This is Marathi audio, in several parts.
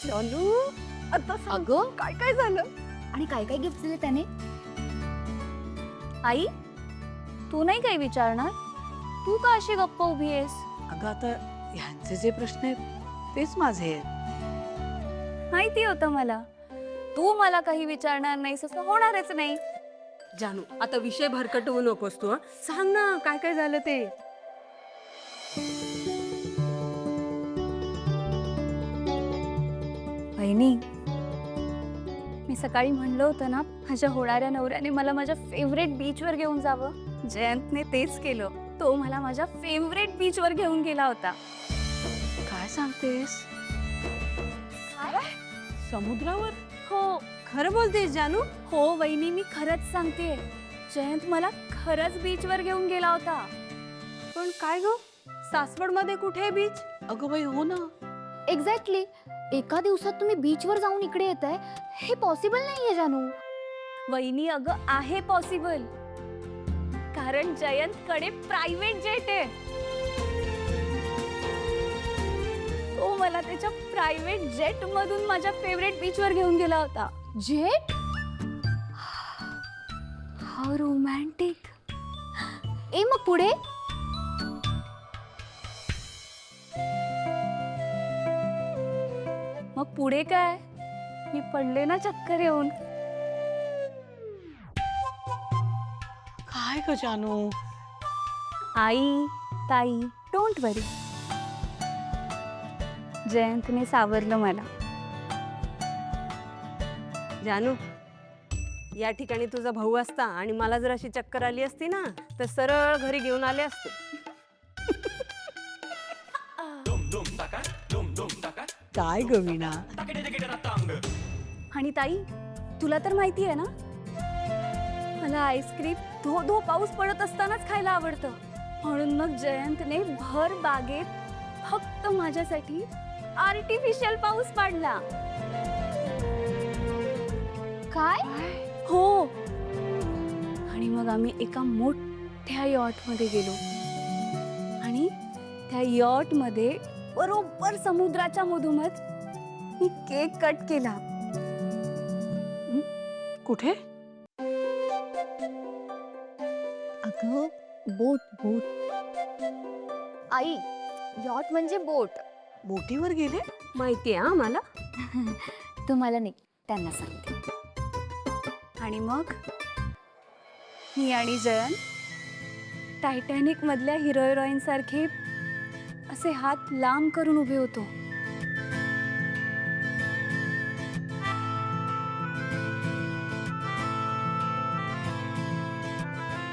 जानू आता सांग, अगं काय काय झालं? आणि काय काय गिफ्ट दिले त्याने? आई तू नाही काही विचारणार? तू का अशी गप्प उभी आहेस? अगं आता ह्यांचे जे प्रश्न आहेत तेच माझे आहेत. माहिती होतं मला, तू मला काही विचारणार नाहीस असं होणारच नाही. जानू आता विषय भरकटवू नकोस तू हं? सांग ना काय काय झालं ते. बहिणी, मी सकाळी म्हणलं होतं ना माझ्या होणाऱ्या नवऱ्याने मला माझ्या फेवरेट बीचवर घेऊन जावं. जयंतने तेच केलं. तो मला माझ्या फेवरेट बीचवर घेऊन गेला होता. काय सांगतेस? समुद्रावर? हो खरं बोलतेस जानू? हो वहिनी, मी खरंच सांगते. जयंत मला खरंच बीचवर घेऊन गेला होता. पण काय ग, सासवड मध्ये कुठे बीच? अगं बाई हो ना. एक्झॅक्टली. एका दिवसात तुम्ही बीचवर जाऊन इकडे येताय, हे पॉसिबल नाहीये जानू. वहिनी अगं आहे पॉसिबल, कारण जयंत कडे प्रायव्हेट जेट आहे. तो मला त्याच्या प्रायव्हेट जेट मधून माझ्या फेवरेट बीचवर घेऊन गेला होता. जेट? How romantic. ए मग पुढे? मग पुढे काय, मी पडले ना चक्कर येऊन. काय ग जानू? आई ताई डोंट वरी, जयंतने सावरलं मला. जानू या ठिकाणी तुझा भाऊ असता आणि मला जर अशी चक्कर आली असती ना तर सरळ घरी घेऊन आले असते. काय ग वीणा? आणि ताई तुला तर माहिती आहे ना, मला आईस्क्रीम धो धो पाऊस पडत असतानाच खायला आवडतं. म्हणून मग जयंतने भर बागेत फक्त माझ्यासाठी आर्टिफिशियल पाऊस पाडला. काय? हो. आणि मग आम्ही एका मोठ्या यॉट मध्ये गेलो आणि त्या यॉट मध्ये बरोबर समुद्राच्या मधोमध मी केक कट केला. कुठे? अगं बोट बोट. आई, यॉट म्हणजे बोट. बोटीवर गेले? माहितीये हा मला. तुम्हाला नाही, त्यांना सांगते. आणि मग मी आणि जयंत टायटॅनिक मधल्या हिरो हिरोईन सारखे असे हात लांब करून उभे होतो.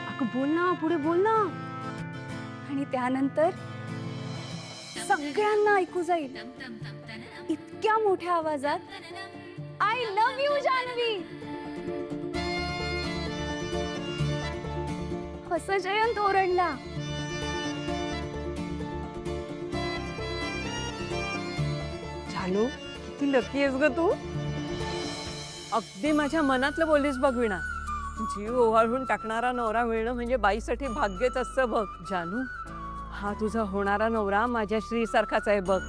अगं बोल ना, पुढे बोल ना. आणि त्यानंतर सगळ्यांना ऐकू जाईल इतक्या मोठ्या आवाजात, आय लव्ह यू जान्हवी, असं जयंत ओरडला. जानू किती लकी आहेस ग तू. अगदी माझ्या मनातलं बोललीस बघ वीणा. जीव ओवाळून टाकणारा नवरा मिळणं म्हणजे बाईसाठी भाग्यच असतं बघ. जानू हा तुझा होणारा नवरा माझ्या श्री सारखाच आहे बघ.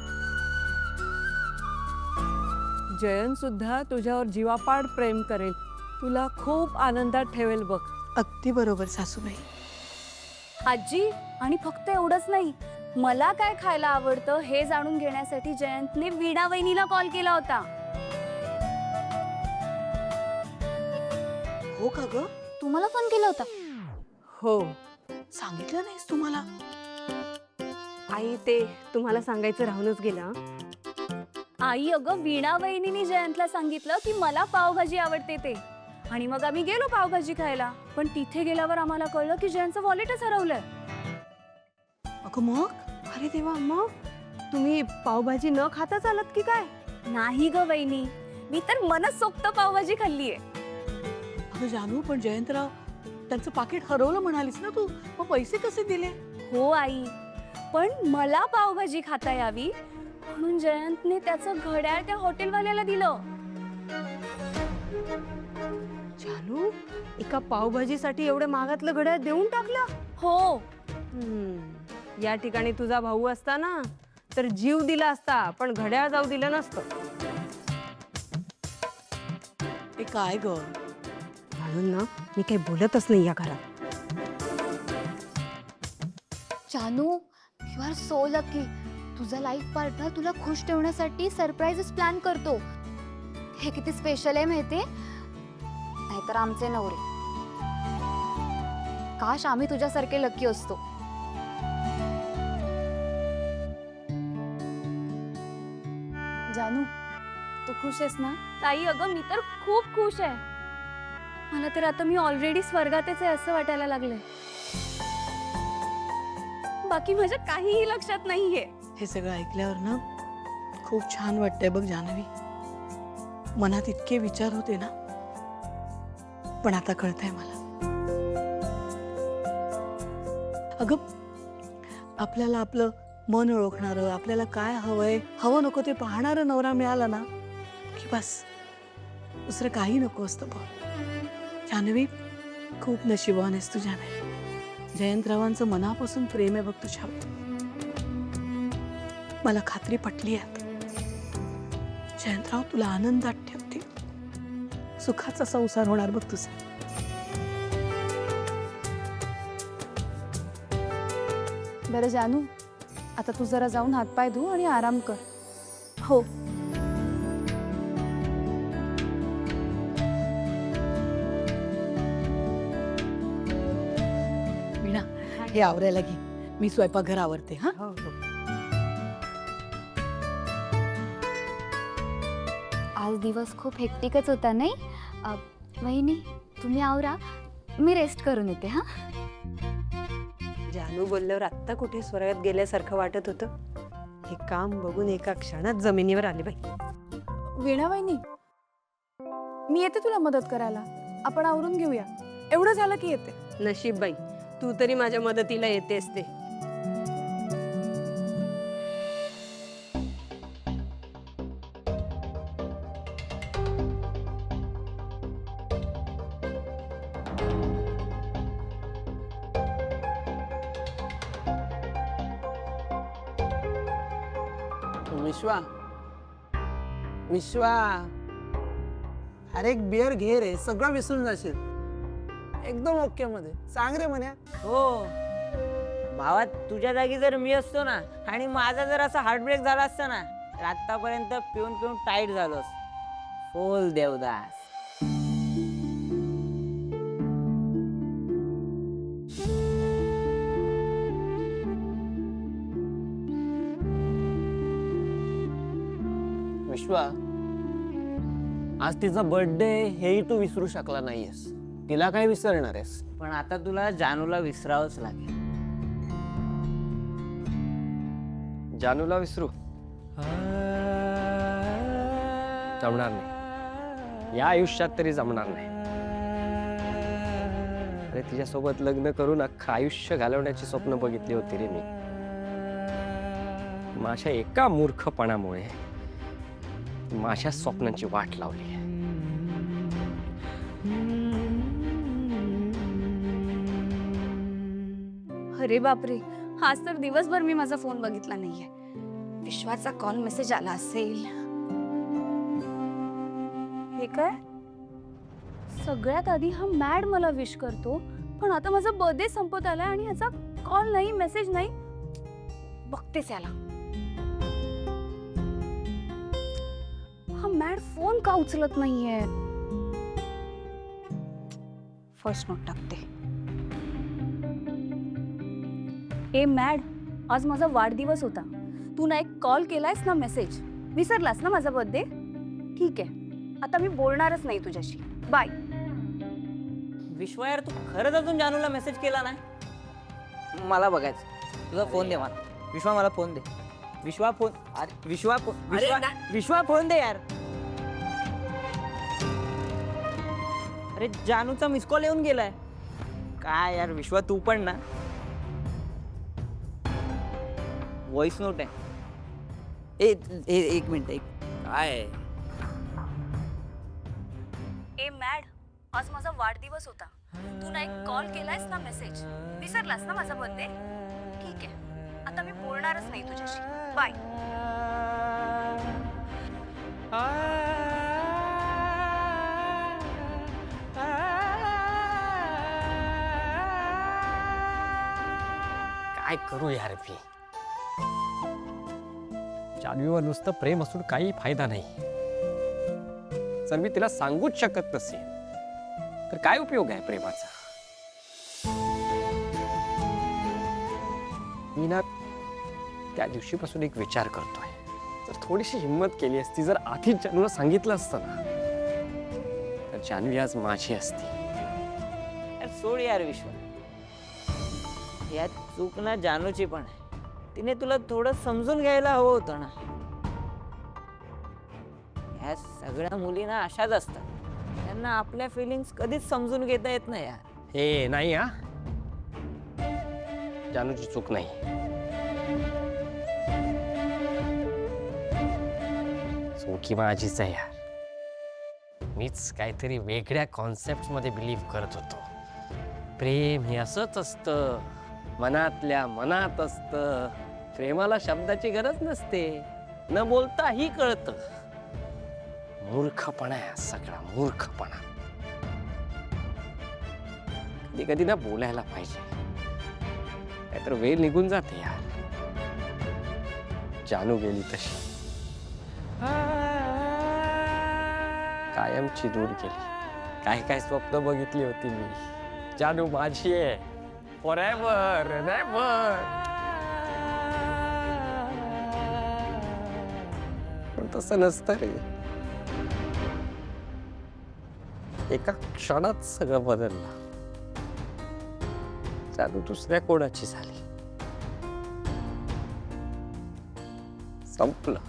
जयंत सुद्धा तुझ्यावर जीवापाड प्रेम करेल, तुला खूप आनंदात ठेवेल बघ. अगदी बरोबर सासूबाई. आजी, आणि फक्त एवढंच नाही, मला काय खायला आवडतं हे जाणून घेण्यासाठी जयंतने वीणा वहिनीला कॉल केला होता. हो का ग? तुम्हाला फोन केला होता? हो सांगितलं नाहीस तुम्हाला? आई, ते तुम्हाला सांगायचं राहूनच गेलं हं. आई अगं, वीणा वहिनीने जयंतला सांगितलं की मला पावभाजी आवडते ते, आणि मग आम्ही गेलो पावभाजी खायला. पण तिथे गेल्यावर आम्हाला कळलं की जयंतचं वॉलेटच हरवलंय. अगं मग? अरे देवा, मग तुम्ही पावभाजी न खाताच आलात की काय? नाही ग वहिनी, मी तर मनसोक्त पावभाजी खाल्लीये. अगं जानू, पण जयंतराव त्यांचं पाकिट हरवलं म्हणालीस ना तू, मग पैसे कसे दिले? हो आई, पण मला पावभाजी खाता यावी म्हणून जयंतने त्याचं घड्याळ त्या हॉटेलवाल्याला दिलं. जानू एका पावभाजीसाठी एवढे महागातलं घड्याळ देऊन टाकलं? हो. या ठिकाणी तुझा भाऊ असता ना तर जीव दिला असता, पण घड्याळ जाऊ दिलं नसतं. ते काय ग? म्हणून ना मी काही बोलतच नाही या घरात. जानू, यू आर सो लकी. तुझा लाईफ पार्टनर तुला खुश ठेवण्यासाठी सरप्राईजेस प्लॅन करतो. हे किती स्पेशल आहे माहितीये? नाहीतर आमचे नवरे. काश आम्ही तुझ्यासारखे लकी असतो. जानू, तू खुश आहेस ना? ताई अगं, मी तर खूप खुश आहे. मला तर आता मी ऑलरेडी स्वर्गातच आहे असं वाटायला लागलंय. बाकी माझ्या काहीही लक्षात नाहीये. हे सगळं ऐकल्यावर ना खूप छान वाटतंय बघ जान्हवी. मनात इतके विचार होते ना, पण आता कळतंय मला. अगं, आपल्याला आपलं मन ओळखणारं, आपल्याला काय हवंय हवं नको ते पाहणारं नवरा मिळाला ना की बस, दुसरं काही नको असतं बघ. जान्हवी, खूप नशिबवान आहेस तू जान्हवी. जयंतरावांचं मनापासून प्रेम आहे बघ तुझ्यावर. मला खात्री पटली आहे. जयंतराव तुला आनंदात ठेवतील. सुखाचा संसार होणार बघ तुझा. बरं जानू, आता तू जरा जाऊन हातपाय धु आणि आराम कर. हो. वीणा, हे आवरायला घे. मी स्वयंपाकघर आवरते. हा, हो हो. आज दिवस खूप हेक्टिकच होता नाही? वहिनी, तुम्ही आवरा, मी रेस्ट करून येते. हा, जानू बोलल्यावर आत्ता कुठे स्वर्गात गेल्यासारखं वाटत होतं. हे काम बघून एका क्षणात जमिनीवर आले बाई. वीणा वहिनी, मी येते तुला मदत करायला. आपण आवरून घेऊया. एवढं झालं की येते. नशीब बाई, तू तरी माझ्या मदतीला येतेस ते. विश्वा, विश्वा, अरे एक बियर घे रे, सगळं विसरून जाशील. एकदम ओके मध्ये सांग रे म्हण्या. हो भावा, तुझ्या जागी जर मी असतो ना आणि माझा जर असा हार्टब्रेक झाला असता ना, तर आतापर्यंत पिऊन पिऊन टाईट झालोस. फुल देवदास. विश्वा, आज तिचा बर्थडे हेही तू विसरू शकला नाहीयेस. तिला काय विसरणार आहेस? पण आता तुला जानूला विसरावंच लागेल. जानूला विसरू जमणार नाही. या आयुष्यात तरी जमणार नाही. अरे तिच्यासोबत लग्न करून अख्खं आयुष्य घालवण्याची स्वप्न बघितली होती रे मी. माझ्या एका मूर्खपणामुळे माझ्या स्वप्नांची वाट लावली. अरे बापरे, आज तर दिवसभर मी माझा फोन बघितला नाहीये. विश्वाचा कॉल मेसेज आला असेल. हे काय? सगळ्यात आधी हा मॅड मला विश करतो, पण आता माझा बर्थडे संपत आलाय आणि ह्याचा कॉल नाही, मेसेज नाही. बघतेच याला. हा मॅड फोन का उचलत नाहीये? फर्स्ट नोट टाकते. ए मॅड, आज माझा वाढदिवस होता. तू ना एक कॉल केलायस ना मेसेज. विसरलास ना माझा बर्थडे? ठीक आहे, आता मी बोलणारच नाही तुझ्याशी. बाय. विश्वा यार, तू खरंच अजून जानूला मेसेज केला नाही? मला बघायचं. तुझा फोन दे मला. विश्वा, मला फोन दे. विश्वा फोन. अरे विश्वा फोन. विश्वा फोन दे यार. अरे जानूचा मिस कॉल येऊन गेलाय. काय यार विश्वा, तू पण ना. व्हॉइस नोट आहे. एक मिनिट. काय ए मॅड, आज माझा वाढदिवस होता. तू ना एक कॉल केलायस ना मेसेज. विसरलास ना माझा बर्थडे? ठीक आहे, आता मी बोलणारच नाही तुझ्याशी. बाय. काय करू यार मी. जान्हवीवर नुसतं प्रेम असून काही फायदा नाही. जर मी तिला सांगूच शकत नसेल तर काय उपयोग आहे प्रेमाचा. मी ना त्या दिवशीपासून एक विचार करतोय. जर थोडीशी हिंमत केली असती, जर आधीच जानूला सांगितलं असतं ना, तर जान्हवी आज माझी असती. यार सोड यार विश्वा, यात चूक ना जानूची पण आहे. तिने तुला थोडं समजून घ्यायला हवं होतं ना. या सगळ्या मुली ना अशाच असतात, त्यांना आपल्या फिलिंग्स कधीच समजून घेता येत नाही यार. हे नाही हा, जानूची चूक नाही. चुकी माझीच आहे यार. मीच काहीतरी वेगळ्या कॉन्सेप्ट मध्ये बिलीव्ह करत होतो. प्रेम हे असंच असतं, मनातल्या मनात असतं. प्रेमाला शब्दाची गरज नसते, न बोलताही कळतं. मूर्खपणा आहे सगळा, मूर्खपणा. कधी कधी ना बोलायला पाहिजे, नाहीतर वेळ निघून जाते यार. जानू गेली तशी, कायमची दूर गेली. काय काय स्वप्न बघितली होती मी. जानू माझी आहे फॉरएव्हर नेव्हर. पण तसं नसतं रे. एका क्षणात सगळं बदललं. जानू दुसऱ्या कोणाची झाली. संपलं,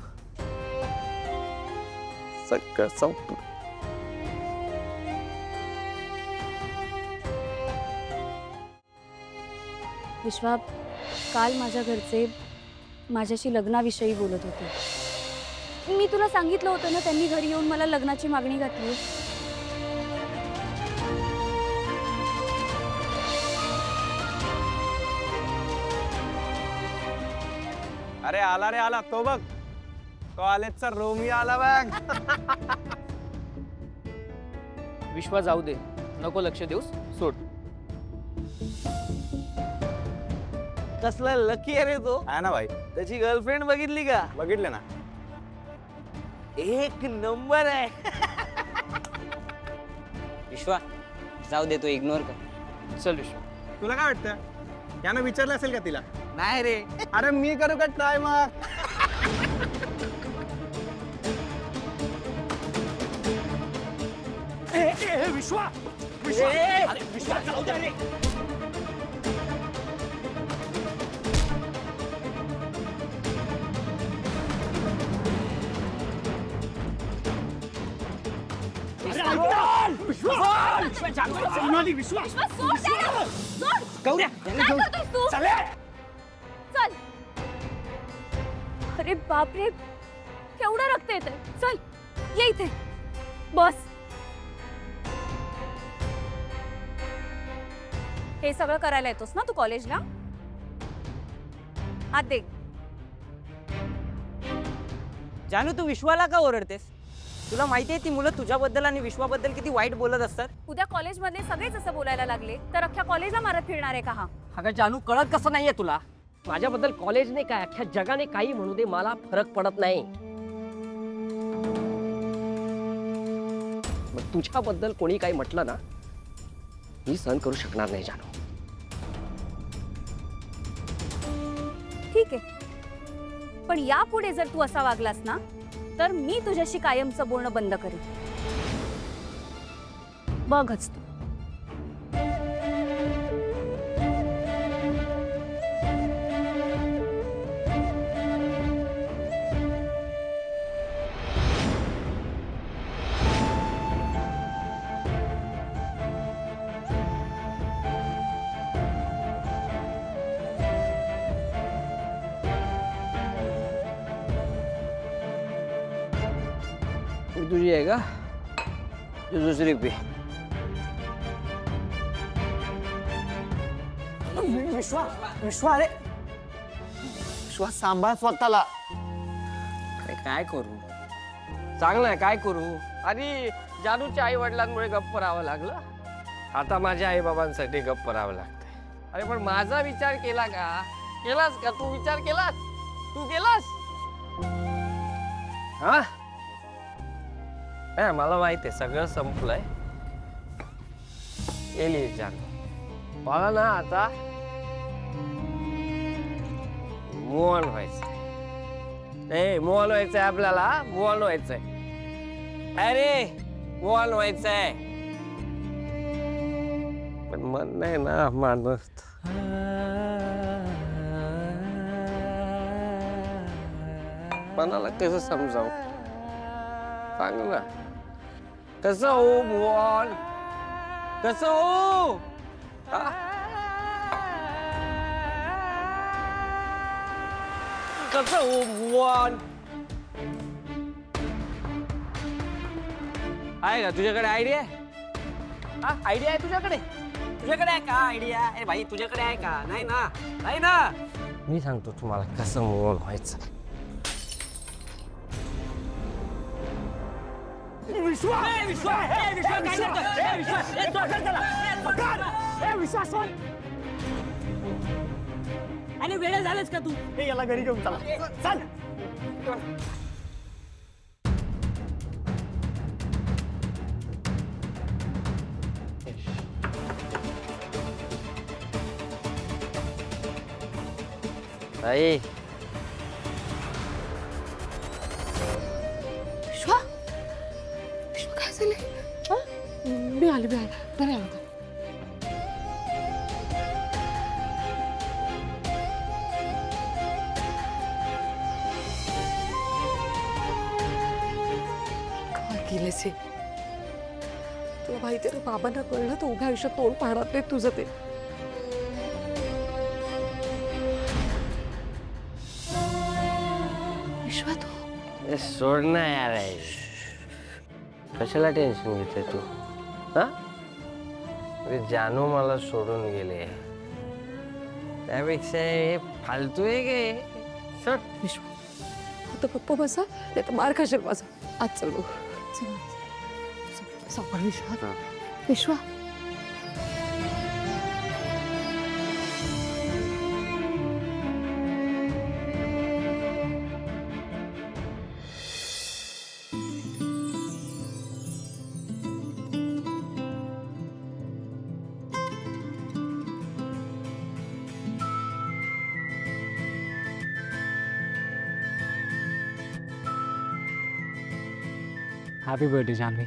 सगळं संपलं. विश्वा, काल माझ्या घरचे माझ्याशी लग्नाविषयी बोलत होते. मी तुला सांगितलं होतं ना, त्यांनी घरी येऊन मला लग्नाची मागणी घातली. अरे आला रे आला, तो बघ कॉलेजचा रोमी आला बघ. विश्वा जाऊ दे, नको लक्ष देऊस, सोड. कसला लकी आहे रे तो. आहे ना भाई, त्याची गर्लफ्रेंड बघितली का. बघितलं ना. एक नंबर आहे. विश्वा जाऊ दे, तो इग्नोर कर. चल विश्वा. तुला काय वाटतं, यानं विचारलं असेल का तिला. नाही रे, अरे मी करू का ट्राय मग. विश्वा, विश्वा जाऊ दे रे. चल. अरे बापरे, केवढं रक्त येतंय. चल ये इथे बस. हे सगळं करायला येतोस ना तू कॉलेजला. हात दे. जानू तू विश्वाला का ओरडतेस. तुला माहितीये ती मुलं तुझ्याबद्दल आणि विश्वाबद्दल किती वाईट बोलत असतात. उद्या कॉलेजमधले सगळेच असं बोलायला लागले तर अख्ख्या कॉलेजला मारत फिरणार आहे का हा. अगं जानू, कळत कसं नाहीये तुला. माझ्याबद्दल कॉलेजने काय, अख्ख्या जगाने काही म्हणू दे, मला फरक पडत नाही. मग तुझ्याबद्दल कोणी काही म्हटलं ना, मी सहन करू शकणार नाही जानू. ठीक आहे, पण यापुढे जर तू असा वागलास ना, तर मी तुझ्याशी कायमचं बोलणं बंद करेन. बघच तू. ही तुझी आहे का. तू दुसरी पी. विश्वा, विश्वा, अरे विश्वा सांभाळ स्वतःला. अरे काय करू, चांगलं आहे, काय करू. आणि जानूच्या आई वडिलांमुळे गप्प राहावं लागलं. आता माझ्या आई बाबांसाठी गप्प राहावं लागतंय. अरे पण माझा विचार केला का, केलास का तू विचार केलास तू केलास हा नाही मला माहिती आहे सगळं संपलंय गेली जानू मला ना आता मोहन व्हायचंय मोहन व्हायचंय आपल्याला मोहन व्हायचंय अरे मोहन व्हायचंय पण मन नाही ना माणूस मनाला कसं समजावं सांग ना कसं हो मोहन कसं हो हा? कसं हो मोहन आहे का तुझ्याकडे आयडिया हा आयडिया आहे तुझ्याकडे तुझ्याकडे आहे का आयडिया अरे भाई तुझ्याकडे आहे का नाही ना मी सांगतो तुम्हाला कसं मोहन व्हायचं आणि वेळ झालेस का तू याला घरी घेऊन चला चल आई विश्वा विश्वा काय झाले मी आले बरं आलं केलेस हे तुला माहिती आहे बाबांना कळलं तर उभ्या आयुष्यात तोंड पाहणार नाही तुझं ते विश्वा तू सोड ना यार कशाला टेन्शन घेते तू हा जानू मला सोडून गेले त्यापेक्षा हे फालतू आहे गे सोड विश्वा आता पप्पा बसा नाही तर मार खाशील माझा आज चल बघू सापड विश्वा विश्वा हॅपी बर्थडे जानवी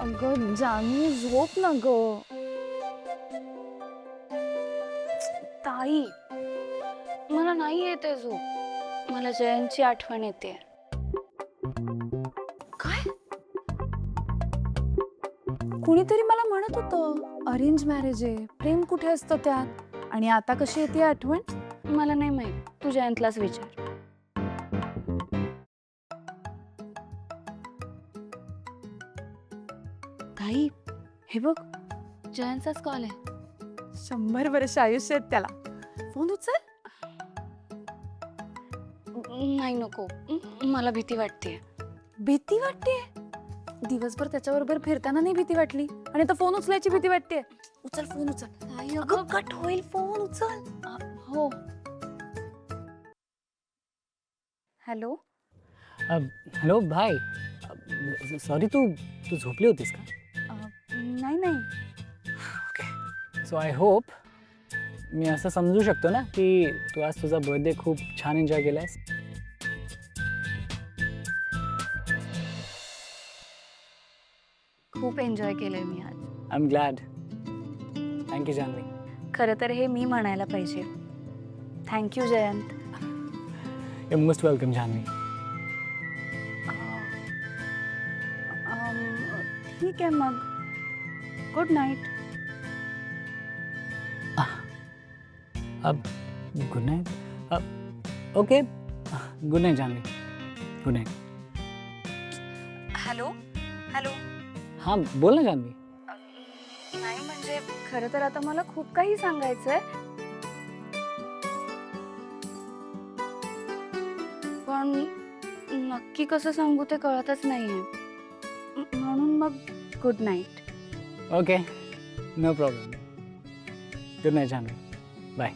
अगं जानू झोप ना ग ताई मला नाही येते झोप मला जयंतची आठवण येते काय कुणीतरी मला म्हणत होतं अरेंज मॅरेज आहे प्रेम कुठे असतं त्यात आणि आता कशी येते आठवण मला नाही माहित तू जयंतलाच विचार ताई हे बघ जयंतचाच कॉल आहे 100 वर्ष आयुष्य आहेत त्याला फोन उचल नाही नको मला भीती वाटते भीती वाटते दिवसभर त्याच्याबरोबर फिरताना नाही भीती वाटली आणि आता फोन उचलायची भीती वाटते उचल फोन उचल ताई अगं कट होईल फोन उचल हो हॅलो हेलो भाई सॉरी तू तू झोपली होतीस का? नाही नाही. ओके सो आय होप मी असं समजू शकतो ना की तू आज तुझा बर्थडे खूप छान एन्जॉय केलायस. खूप एन्जॉय केलंय मी आज. I am glad. Thank you Janhavi. खरं तर हे मी म्हणायला पाहिजे. Thank you Jayant. You most welcome Janhavi. ठीक आहे मग. Good night. अब good night. Okay good night Janhavi. Good night. Hello hello. हां बोल ना जान्हवी. नाही म्हणजे खरं तर आता मला खूप काही सांगायचंय, पण नक्की कसं सांगू ते कळतच नाहीये. म्हणून मग good night. Okay no problem. Good night Janhvi. Bye.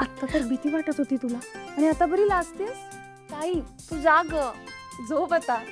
आत्ता तर भीती वाटत होती तुला आणि आता बरी लाजतेस. ताई तू जाग, झोप आता.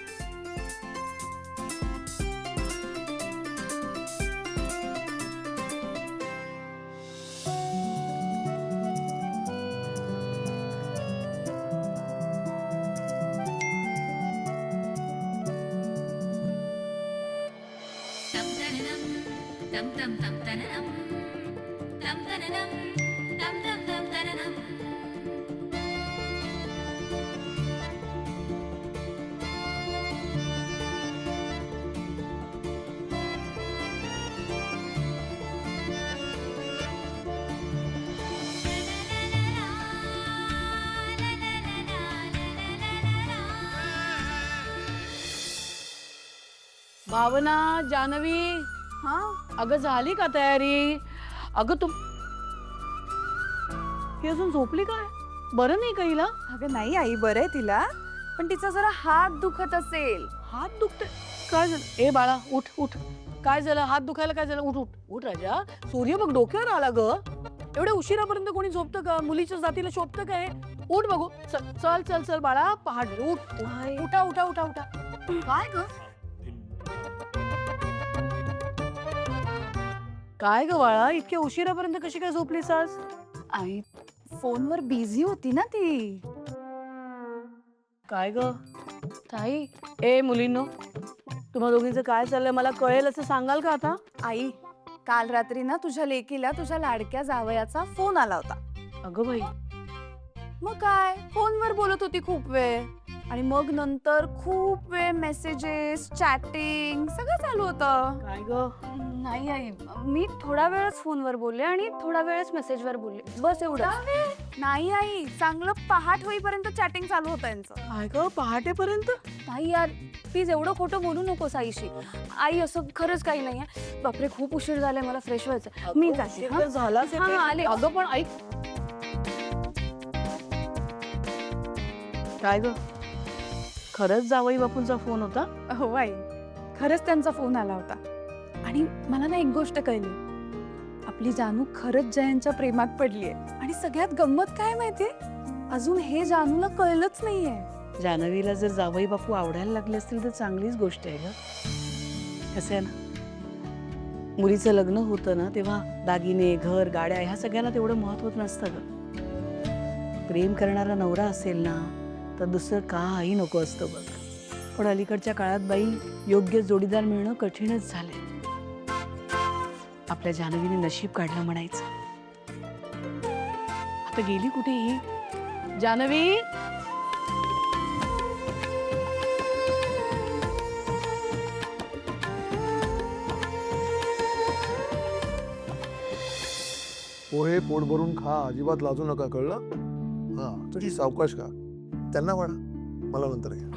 भावना, जान्हवी, हा अगं झाली का तयारी? अगं तू ही अजून झोपली काय? बरं नाही का हिला? अगं नाही आई, बरं आहे तिला, पण तिचा जरा हात दुखत असेल. हात दुखते काय झालं? ए बाळा उठ उठ. काय झालं? हात दुखायला काय झालं? उठ उठ उठ राजा. सूर्य बघ डोक्यावर आला ग. एवढ्या उशिरापर्यंत कोणी झोपतं का? मुलीच्या जातीला शोभतं काय? उठ बघू. चल चल चल बाळा पहाट उठ. उठा उठा उठा उठा. काय ग? काय ग बाळा इतक्या उशिरापर्यंत कशी काय झोपलीस आज? आई फोनवर बिझी होती ना ती. काय ग ताई? ए मुलींनो, तुम्हा दोघींचं काय चाललंय मला कळेल असं सांगाल का आता? आई काल रात्री ना तुझ्या लेकीला तुझ्या लाडक्या जावयाचा फोन आला होता. अगं बाई. मग काय फोनवर बोलत होती खूप वेळ आणि मग नंतर खूप वेळ मेसेजेस, चॅटिंग सगळं चालू होतं. काय ग? नाही आई, मी थोडा वेळच फोनवर बोलले आणि थोडा वेळच मेसेजवर बोलले, बस एवढं. नाही आई, चांगलं पहाट होईपर्यंत चॅटिंग चालू होतं यांचं. काय ग पहाटेपर्यंत? नाही यार प्लीज एवढं खोटं बोलू नकोस आईशी. आई असं खरंच काही नाहीये. बापरे खूप उशीर झालाय, मला फ्रेश व्हायचं. मी जाते. उशीर तर झालाच आहे हा, ते. आले. अगं पण ऐक. काय ग खरंच जावई बापूंचा फोन होता? हो आई, खरंच त्यांचा फोन आला होता. आणि मला ना एक गोष्ट कळली, आपली जानू खरंच जयंतच्या प्रेमात पडलीये. आणि सगळ्यात गंमत काय माहितीये, अजून हे जानूला कळलंच नाहीये. जान्हवीला जर जावई बापू आवडायला लागले असतील तर चांगलीच गोष्ट आहे ग. कसं आहे ना, मुलीचं लग्न होतं ना तेव्हा दागिने, घर, गाड्या ह्या सगळ्यांना तेवढं महत्व नसतं ग. प्रेम करणारा नवरा असेल ना तर दुसरं काही नको असतं बघ. पण अलीकडच्या काळात बाई योग्य जोडीदार मिळणं कठीणच झालंय. आपल्या जान्हवीने नशीब काढलं म्हणायचं. आता गेली कुठे ही जान्हवी? पोहे पोट भरून खा, अजिबात लाजू नका, कळलं? हा तुझी सावकाश का, त्यांना म्हणा, मला नंतर घ्या.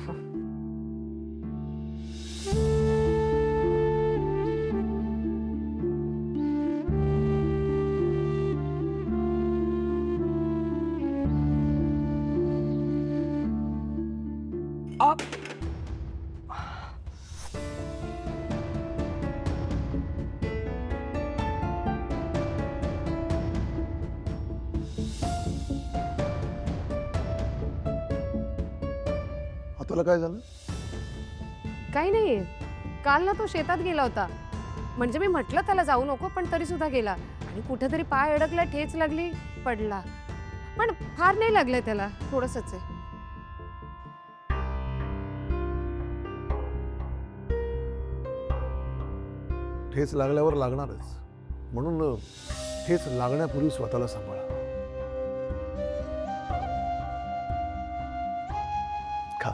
तुला काय झालं? काही नाही. काल ना तो शेतात गेला होता. म्हणजे मी म्हटलं त्याला जाऊ नको, पण तरी सुद्धा गेला आणि कुठेतरी पाय अडकला, ठेच लागली, पडला. पण फार नाही लागलंय त्याला, थोडंसंच आहे. ठेच लागल्यावर लागणारच, म्हणून ठेच लागण्यापूर्वी स्वतःला सांभाळा. खा.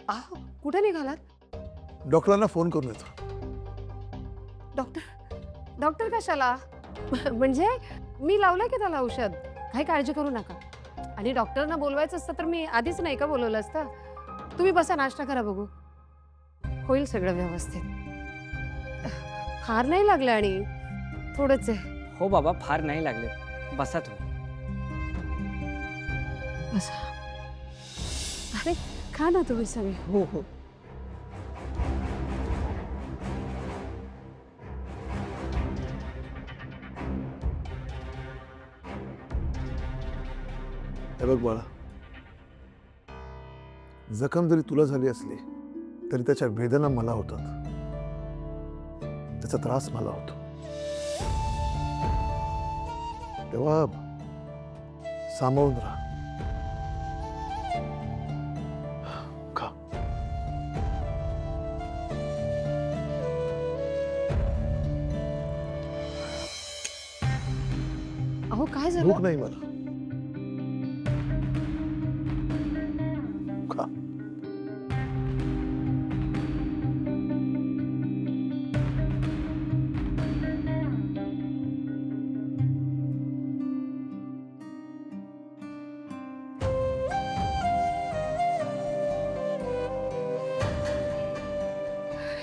आह, कुठे निघालात? डॉक्टरांना फोन करून येतो. डॉक्टर कशाला? म्हणजे मी लावलंय की त्याला औषध, काही काळजी करू नका. आणि डॉक्टरना बोलवायचं असतं तर मी आधीच नाही का बोलवलं असतं. तुम्ही बसा, नाश्ता करा, बघू होईल सगळं व्यवस्थित. फार नाही लागलं आणि थोडंच आहे. हो बाबा, फार नाही लागले. बसा तुम्ही. बसा. अरे खा ना तुम्ही सगळे. हो हो. हे बघ बाळा, जखम जरी तुला झाली असली तरी त्याच्या वेदना मला होतात, त्याचा त्रास मला होतो. तेव्हा सामावून राहा. खा. अहो काय भूक झालं? नाही मला. खा.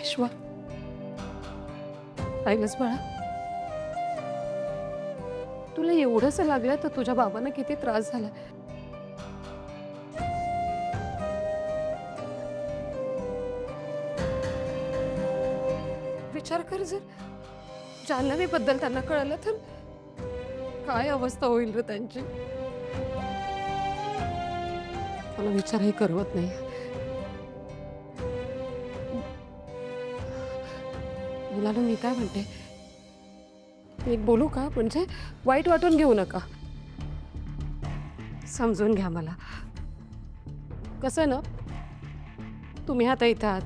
विश्वा, ऐकलंस बाळा, तुला एवढंच लागलं तर तुझ्या बाबांना किती त्रास झाला. विचार कर, जर जान्हवीबद्दल त्यांना कळलं तर काय अवस्था होईल रे त्यांची. मला विचारही करवत नाही. मुलांना मी काय म्हणते, मी एक बोलू का? म्हणजे वाईट वाटून घेऊ नका, समजून घ्या मला. कसं ना, तुम्ही आता इथं आहात,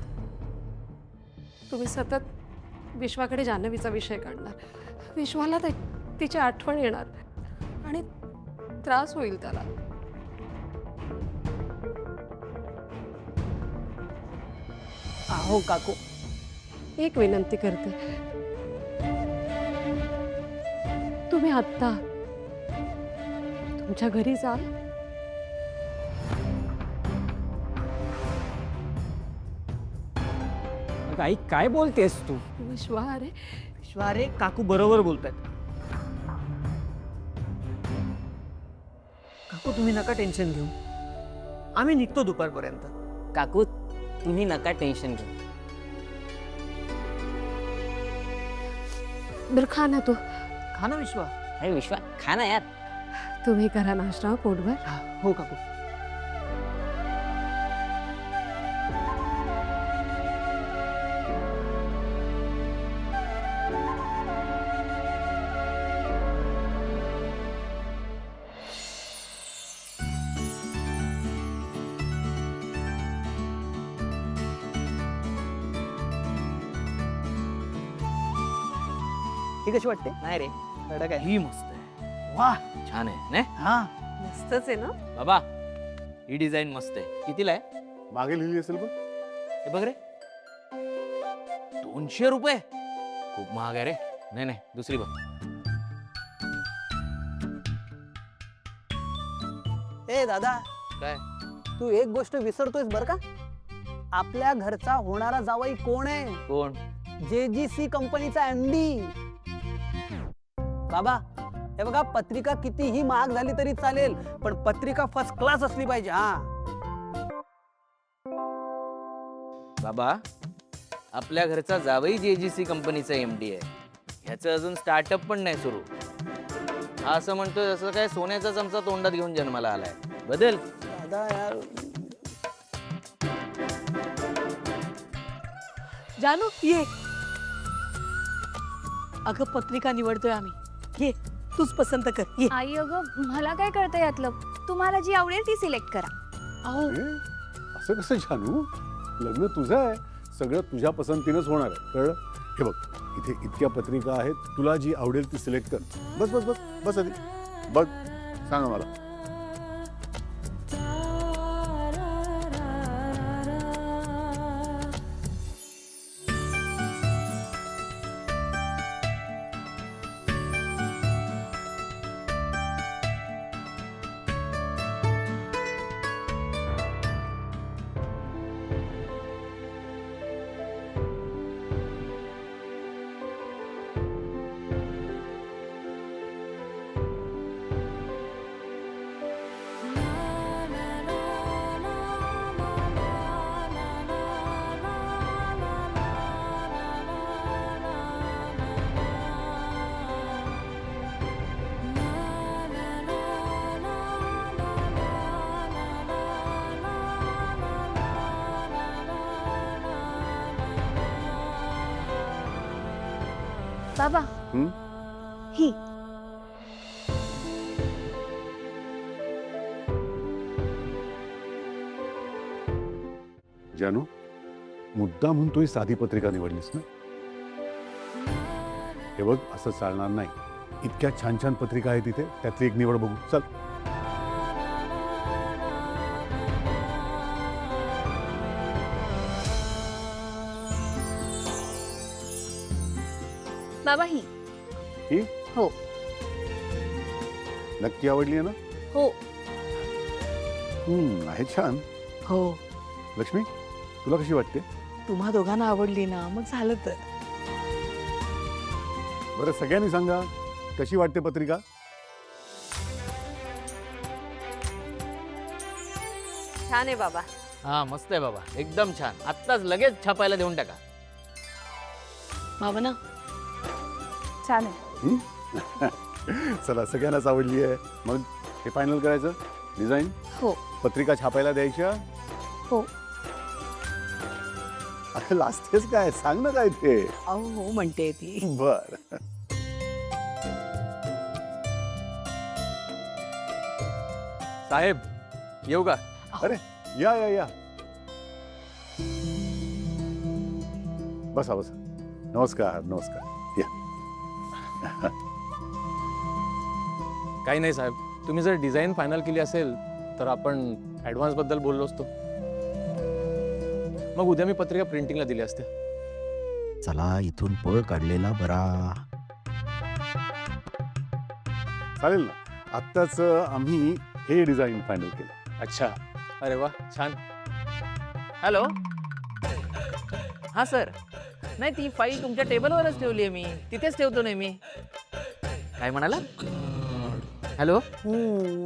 तुम्ही सतत विश्वाकडे जान्हवीचा विषय काढणार, विश्वाला तिची आठवण येणार आणि त्रास होईल त्याला. अहो काकू, एक विनंती करते, तुम्ही आत्ता तुमच्या घरी जाल. आई काय बोलतेस तू? विश्वा, अरे अरे काकू बरोबर बोलतायत. काकू तुम्ही नका टेन्शन घेऊ, आम्ही निघतो दुपारपर्यंत. काकू तुम्ही नका टेन्शन घेऊ. बरं खा ना तू. खा ना विश्वा. अरे विश्वा खा ना यार. तुम्ही करा नाश्ता पोटभर. हो काकू. ही कशी वाटते? नाही रे, कडक आहे. ही मस्त आहे. वाह, छान आहे ना? हा मस्तच आहे ना. बाबा, ही डिझाईन मस्त आहे. कितीला आहे? मागे लिहिली असेल बघ. हे बघ रे, 200 रुपये. खूप महाग आहे रे. नाही नाही, दुसरी बघ. ए दादा, काय? तू एक गोष्ट विसरतोयस बर का? आपल्या घरचा होणारा जावई कोण आहे? कोण? JGC कंपनीचा MD. बाबा, हे बघा, पत्रिका कितीही महाग झाली तरी चालेल, पण पत्रिका फर्स्ट क्लास असली पाहिजे. हा बाबा, आपल्या घरचा जावई JGC कंपनीचा MD आहे. ह्याचं अजून स्टार्टअप पण नाही सुरू. हा असं म्हणतोय जसं काय सोन्याचा चमचा तोंडात घेऊन जन्माला आलाय. बदल. दादा यार. जानू ये. अगं पत्रिका निवडतोय आम्ही. ये तूच पसंत कर. ये. आई अगं मला काय कळतं यातलं, तुम्हाला जी आवडेल ती सिलेक्ट करा. अहो असं कसं जानू? लग्न तुझं आहे, सगळं तुझ्या पसंतीनंच होणार आहे, कळलं? हे बघ, इथे इतक्या पत्रिका आहेत, तुला जी आवडेल ती सिलेक्ट कर. बस बस बस बस आधी बघ, सांगा मला. बाबा हं? ही जानू, मुद्दा म्हणतोय साधी पत्रिका निवडलीस ना? हे बघ, असं चालणार नाही. इतक्या छान छान पत्रिका आहेत तिथे, त्यातली एक निवड बघू. चल. बाबा ही ही हो नक्की आवडली आहे ना? हो आहे छान. हो लक्ष्मी, तुला कशी वाटते? तुम्हा दोघांना आवडली ना मग झालं तर. बरं, सगळ्यांनी सांगा, कशी वाटते पत्रिका? छान आहे बाबा. हा मस्त आहे बाबा, एकदम छान. आत्ताच लगेच छापायला देऊन टाका. भावना छान आहे. चला, सगळ्यांनाच आवडली आहे. मग हे फायनल करायचं, डिझाईन हो पत्रिका छापायला द्यायच्या. हो अरे लाजतेस काय? सांग ना काय ते. अहो हो म्हणते ती. बर. साहेब येऊ का? अरे या या या, बसा बसा. नमस्कार नमस्कार. या. काही नाही साहेब, तुम्ही जर डिझाईन फायनल केली असेल तर आपण ॲडव्हान्स बद्दल बोललो असतो. मग उद्या मी पत्रिका प्रिंटिंगला दिली असते. चला इथून पळ काढलेला बरा. चालेल ना. आत्ताच आम्ही हे डिझाईन फायनल केलं. अच्छा, अरे वा, छान. हॅलो, हां सर. नाही, ती फाईल तुमच्या टेबलवरच ठेवली आहे मी, तिथेच ठेवतो नेहमी. काय म्हणाला? हॅलो.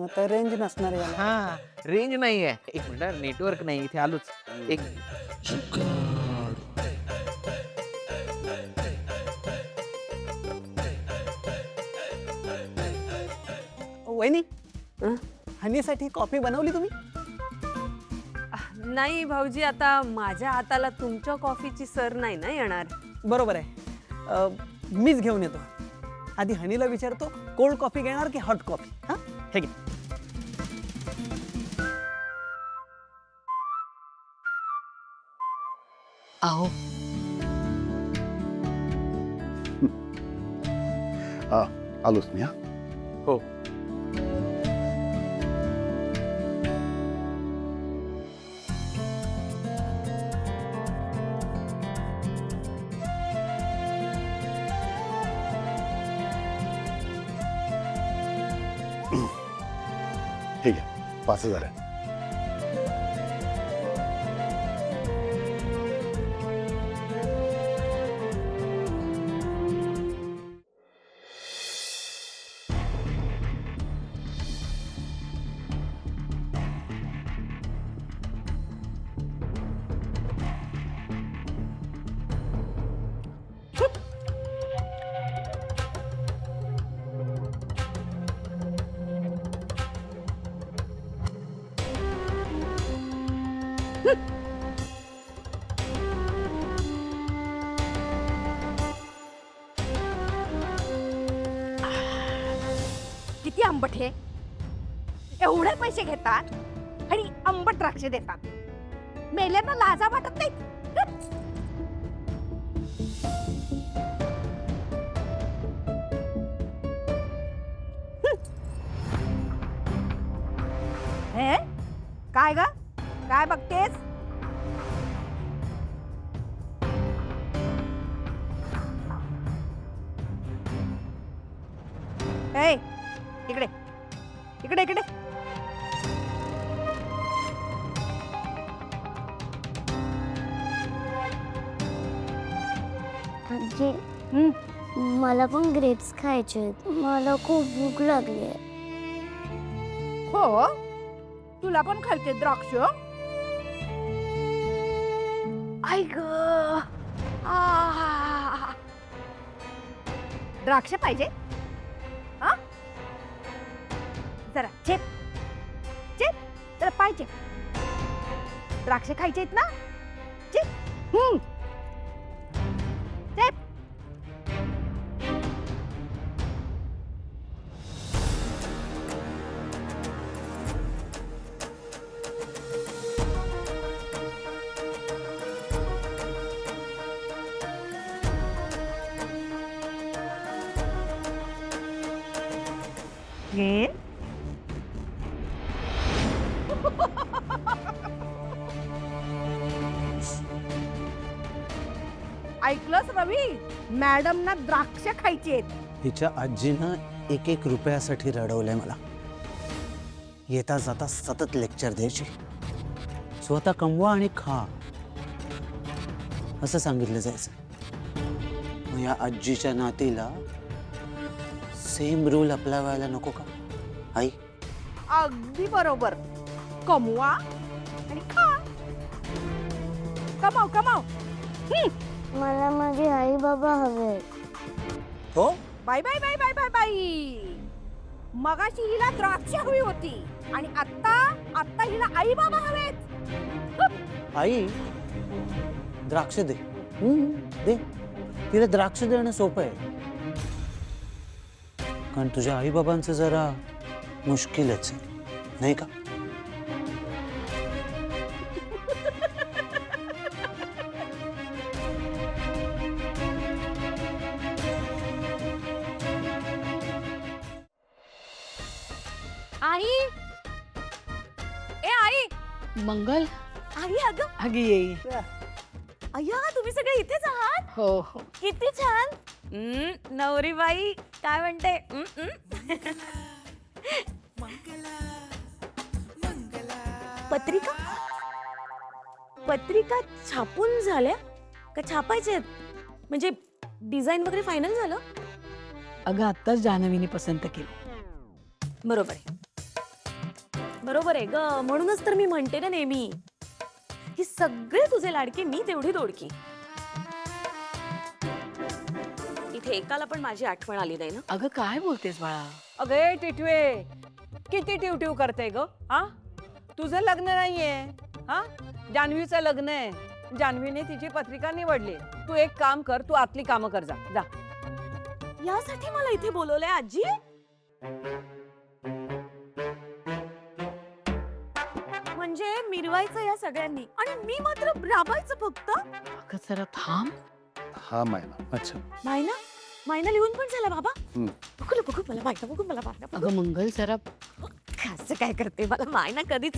आता रेंज नसणार आहे. हां, रेंज नाही आहे. एक मिनिट, नेटवर्क नाही इथे, आलोच. एक वहिनी हनीसाठी कॉफी बनवली तुम्ही? नाही भाऊजी, आता माझ्या हाताला तुमच्या कॉफीची सर नाही ना येणार. बरोबर आहे. मीच घेऊन येतो. आधी हनीला विचारतो, कोल्ड कॉफी घेणार की हॉट कॉफी? हां, हे घे. अहो आलोच मी. हा, हो. हे घ्या, 5,000 आहे. किती आंबट हे. एवढे पैसे घेतात आणि आंबट द्राक्ष देतात. मेल्यांना लाजा वाटत नाही. हे काय ग, काय बघतेस? ए, इकडे इकडे इकडे. आजी मला पण ग्रेप्स खायचे आहेत. मला खूप भूक लागली आहे. हो, तुला पण खायचे द्राक्ष? आई ग, द्राक्ष पाहिजे? हा, जरा चेप चेप, जरा पाहिजे. द्राक्ष खायचे आहेत ना? चेप. चेप. घे. ऐकलंस रवी, मॅडमना द्राक्ष खायची आहेत. हिच्या आजीनं 1-1 रुपयासाठी रडवलंय मला. येता जाता सतत लेक्चर द्यायची. स्वतः कमवा आणि खा असं सांगितलं जायचं. मग या आजीच्या नातीला सेम रूल अपनावायला नको का आई? अगदी बरोबर. कमवा आणि खा. कमाव कमाव. मला माझे आई बाबा हवे. हो, bye bye bye bye bye bye. मगाशी हिला द्राक्ष हवी होती आणि आता हिला आई बाबा हवेत. आई द्राक्ष दे. दे. तिला द्राक्ष देणं सोपं आहे, कारण तुझ्या आई बाबांचं जरा मुश्किलच आहे, नाही का? आई, ए आई. मंगल, आई अगं, अगे येई. अय्या, तुम्ही सगळे इथेच आहात? हो हो. किती छान. नवरी बाई काय म्हणते? पत्रिका पत्रिका छापून झाल्या का छापायचे? म्हणजे डिझाईन वगैरे फायनल झालं? अगं आत्ताच जान्हवीने पसंत केलं. बरोबर आहे, बरोबर आहे ग. म्हणूनच तर मी म्हणते ना नेहमी, की सगळे तुझे लाडके, मी तेवढी दोडकी. इथे एकाला पण माझी आठवण आली नाही ना? अगं काय बोलतेस बाळा? अगे टिटवे, किती टिवटिव करते ग? हा, तुझं लग्न नाहीये, हा, जान्हवीचं लग्न आहे. जान्हवीने तिची पत्रिका निवडली. तू एक काम कर, तू आतली कामं कर. जा जा. यासाठी मला इथे बोलवलंय आजी? म्हणजे मिरवायचं या सगळ्यांनी आणि मी मात्र राबायचं फक्त? अगं जरा थांब. हा मायना. अच्छा. मायना? मायना लिहून पण झाला बाबा? बघू बघू मला मायना, बघू मला मायना. अगं मंगल जरा. असं काय करते, मला मायना कधीच.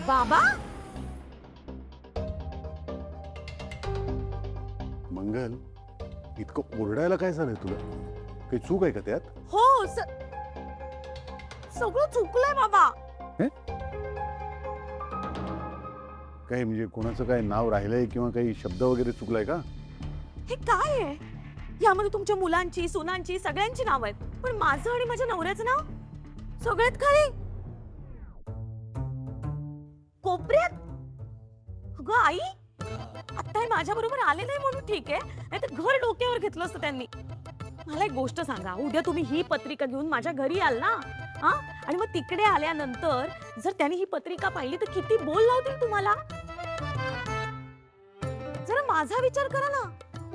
बाबा, मंगल, इतकं ओरडायला काय झालंय तुला? काही चूक आहे का त्यात? हो, सगळं चुकलंय बाबा. काही म्हणजे कोणाचं काय नाव राहिलंय किंवा काही शब्द वगैरे चुकलाय का? हे काय आहे? यामध्ये तुमच्या मुलांची, सुनांची, सगळ्यांची नाव आहेत, पण माझं आणि माझ्या नवऱ्याचं नाव सगळ्यात खाली कोपऱ्यात. अगं आई, आता हे माझ्या बरोबर आले नाही म्हणून ठीक आहे, नाही तर घर डोक्यावर घेतलं असतं त्यांनी. मला एक गोष्ट सांगा, उद्या तुम्ही ही पत्रिका घेऊन माझ्या घरी याल ना, हा, आणि मग तिकडे आल्यानंतर जर त्यांनी ही पत्रिका पाहिली तर किती बोल लावतील तुम्हाला? जरा माझा विचार करा ना.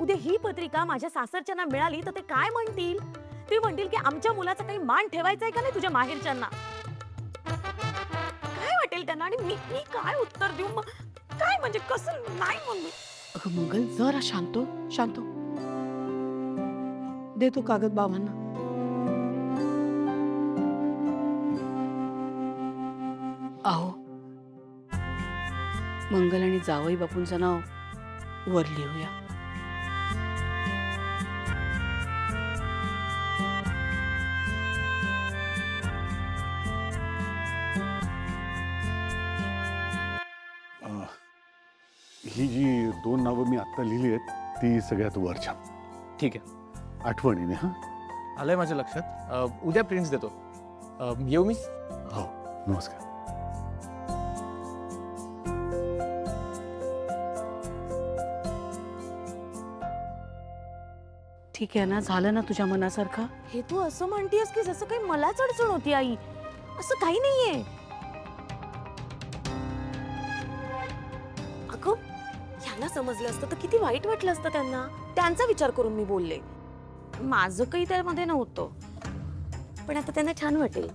उद्या ही पत्रिका माझ्या सासरच्यांना मिळाली तर ते काय म्हणतील? ते म्हणतील की आमच्या मुलाचा काही मान ठेवायचा आहे का नाही तुझ्या माहेरच्यांना? काय वाटेल त्यांना? आणि मी मी काय उत्तर देऊ? काय म्हणजे कसं? नाही मम्मी. अगं मंगल जरा शांत हो, शांत हो. दे तो कागद बाबांना. अहो मंगल आणि जावई बापूंचं नाव वर लिहूया. ही जी 2 नावं मी आत्ता लिहिली आहेत ती सगळ्यात वरच्या. ठीक आहे, आठवणीने हां. आलंय माझ्या लक्षात. उद्या प्रिंट्स देतो. येऊ मी? हो, नमस्कार. ठीक आहे ना, झालं ना तुझ्या मनासारखं? हे तू असं म्हणतेस की जसं काही मलाच अडचण होती आई. असं काही नाहीये. अगं ह्यांना समजलं असतं तर किती वाईट वाटलं असतं त्यांना. त्यांचा विचार करून मी बोलले. माझं काही त्यामध्ये नव्हतं. पण आता त्यांना छान वाटेल.